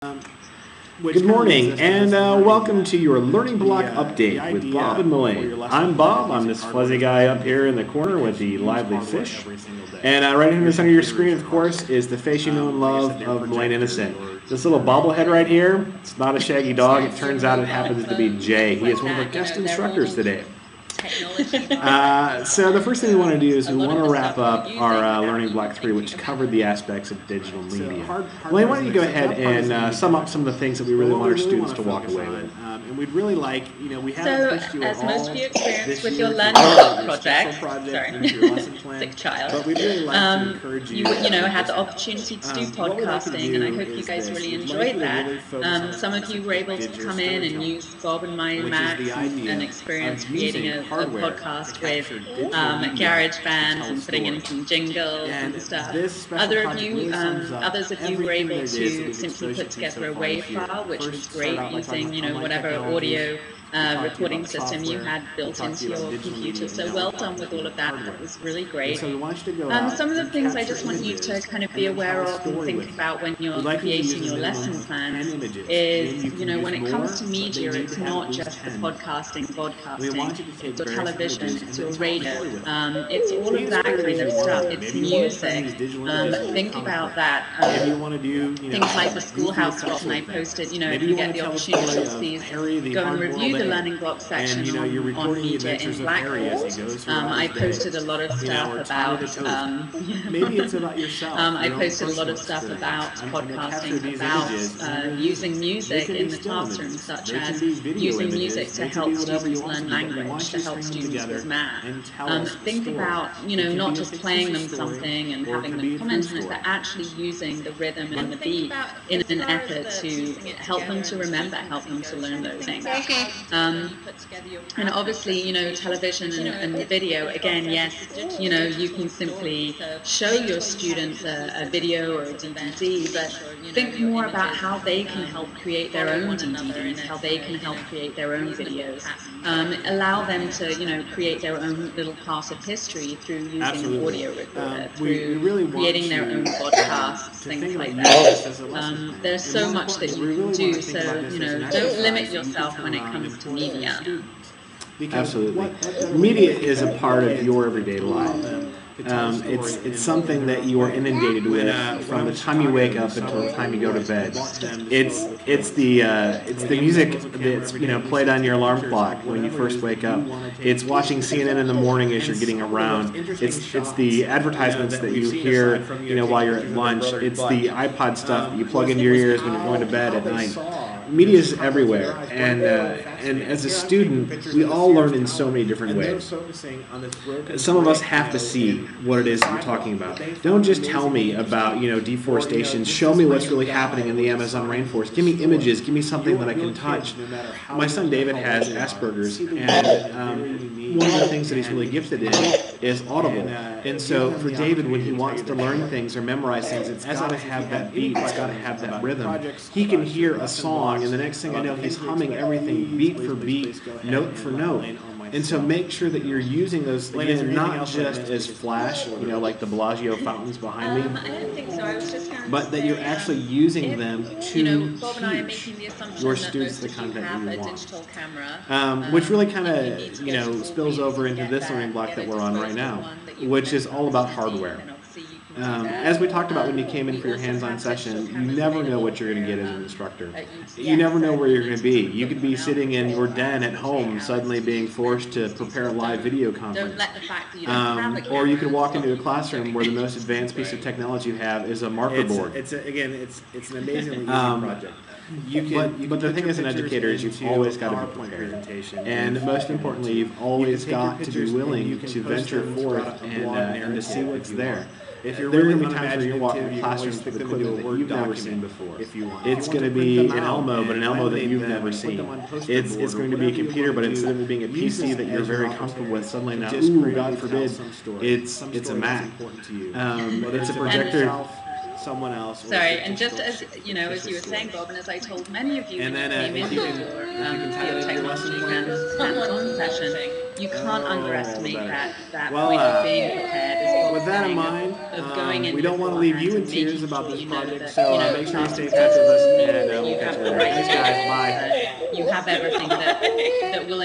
Good morning, and welcome to your Learning Block Update with Bob and Mullane. I'm Bob. I'm this fuzzy guy up here in the corner with the lively fish. And right in the center of your screen, of course, is the face you know and love of Mullane Innocent. This little bobblehead right here, it's not a shaggy dog. It turns out it happens to be Jay. He is one of our guest instructors today. So the first thing we want to do is we want to wrap up our Learning Block 3, which covered the aspects of digital media. Why don't you go ahead and sum up some of the things that we really want our students to walk away with? And we'd really like, we haven't pushed you at all. So, as most of you experienced with your learning project, sick child, but we'd really like to encourage you. You had the opportunity to do podcasting, and I hope you guys really enjoyed that. Some of you were able to come in and use Bob and my Mac and experience creating a podcast with GarageBand and putting in some jingles and stuff. Others of you were able to simply put together a WAV file, which was great using, whatever audio recording system you had built into your computer. So well done with all of that. That was really great. Some of the things I just want you to kind of be aware of and think about when you're creating your lesson plans is, when it comes to media, it's not just the podcasting, broadcasting, it's your television, it's your radio, it's all of that kind of stuff. It's music. Think about that. Things like the Schoolhouse button I posted, if you get the opportunity, please go and review the Learning Block section on media in Blackboard. I posted a lot of stuff about I posted a lot of stuff about podcasting, about using music in the classroom, such as using music to help students learn language, to help students with math. Think about, not just playing them something and having them comment on it, but actually using the rhythm and the beat in an effort to help them to remember, help them to learn those things. And obviously, television and video, again, yes, you can simply show your students a video or a DVD, but think more about how they can help create their own DVDs, how they can help create their own videos. Allow them to, create their own little part of history through using an audio recorder, through creating their own podcasts, things like that. There's so much that you can do, so, don't limit yourself when it comes to media. Absolutely. Media is a part of your everyday life. It's something that you are inundated with from the time you wake up until the time you go to bed. It's the music that's played on your alarm clock when you first wake up. It's watching CNN in the morning as you're getting around. It's the advertisements that you hear while you're at lunch. It's the iPod stuff that you plug into your ears when you're going to bed at night. Media is everywhere, and as a student, we all learn in so many different ways. Some of us have to see what it is that you're talking about. Don't just tell me about deforestation. Show me what's really happening in the Amazon rainforest. Give me images. Give me something that I can touch. My son David has Asperger's, and one of the things that he's really gifted in is Audible. And so for David, when he wants to learn things or memorize things, it's got to have that beat. It's got to have that rhythm. He can hear a song, and the next thing I know, he's humming everything beat for beat, note for note. And so make sure that you're using those things not just as flash, like the Bellagio fountains behind me, I don't think so. I was just but that you're actually using them to teach your students the content you want. Which really kind of, spills over into this learning block that we're on right now, which is all about hardware. As we talked about when you came in for your hands-on session, you never know what you're going to get as an instructor. You never know where you're going to be. You could be sitting in your den at home suddenly being forced to prepare a live video conference. Or you could walk into a classroom where the most advanced piece of technology you have is a marker board. It's an amazingly easy project. But the thing as an educator is you've always got to be prepared. And most importantly, you've always got to be willing to venture forth and to see what's there. There are going to be times where you're walking in classrooms with equipment that you've never seen before. It's going to be an Elmo, but an Elmo that you've never seen. It's going to be a computer, but instead of it being a PC that you're very comfortable with, suddenly now, ooh, God forbid, it's a Mac. It's a projector. Someone else. Sorry, and just as you were saying, Bob, and as I told many of you when you came into your technology hands-on session, you can't underestimate that point of being prepared. With that in mind, going in. We don't want to leave you in tears about this project, so make sure you stay in touch touch with us, and you we'll catch have you the later. right Thanks, guys. Bye. you have everything that will